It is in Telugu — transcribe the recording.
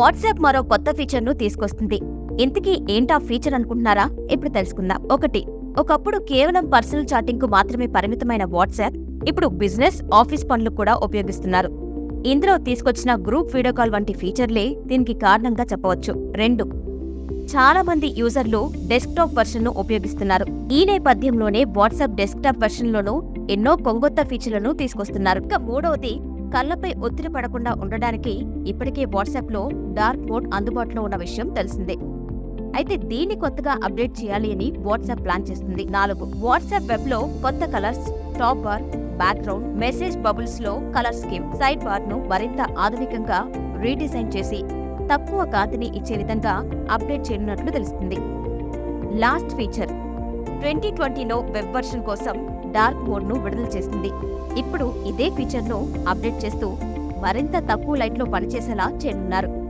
వాట్సాప్ మరో కొత్త ఫీచర్ను తీసుకొస్తుంది. ఇంతకీ ఏంటా ఫీచర్ అనుకుంటున్నారా? ఇప్పుడు తెలుసుకుందాం. ఒకప్పుడు కేవలం పర్సనల్ చాటింగ్కు మాత్రమే పరిమితమైన వాట్సాప్ ఇప్పుడు బిజినెస్, ఆఫీస్ పనులకు కూడా ఉపయోగిస్తున్నారు. ఇందులో తీసుకొచ్చిన గ్రూప్ వీడియో కాల్ వంటి ఫీచర్లే దీనికి కారణంగా చెప్పవచ్చు. 2. చాలా మంది యూజర్లు డెస్క్టాప్ వెర్షన్ను ఉపయోగిస్తున్నారు. ఈ నేపథ్యంలోనే వాట్సాప్ డెస్క్టాప్ వెర్షన్లోనూ ఎన్నో కొంగొత్త ఫీచర్లను తీసుకొస్తున్నారు. ఇక 3వది, కళ్లపై ఒత్తిడి పడకుండా ఉండడానికి ఇప్పటికే వాట్సాప్లో డార్క్ మోడ్ అందుబాటులో ఉన్న విషయం తెలిసిందే. అయితే దీన్ని కొత్తగా అప్డేట్ చేయాలి అని వాట్సాప్ ప్లాన్ చేస్తుంది. 4. వాట్సాప్ వెబ్లో కొత్త colours, top bar, background, message bubbles లో కలర్ స్కీమ్, సైడ్ బార్ ను మరింత ఆధునికంగా రీడిజైన్ చేసి తక్కువ కాంతిని ఇచ్చే విధంగా అప్డేట్ చేయనున్నట్లు తెలుస్తుంది. లాస్ట్ ఫీచర్, 2020లో వెబ్ వర్షన్ కోసం డార్క్ మోడ్ ను విడుదల చేస్తుంది. ఇప్పుడు ఇదే ఫీచర్ ను అప్డేట్ చేస్తూ మరింత తక్కువ లైట్లో పనిచేసేలా చేయనున్నారు.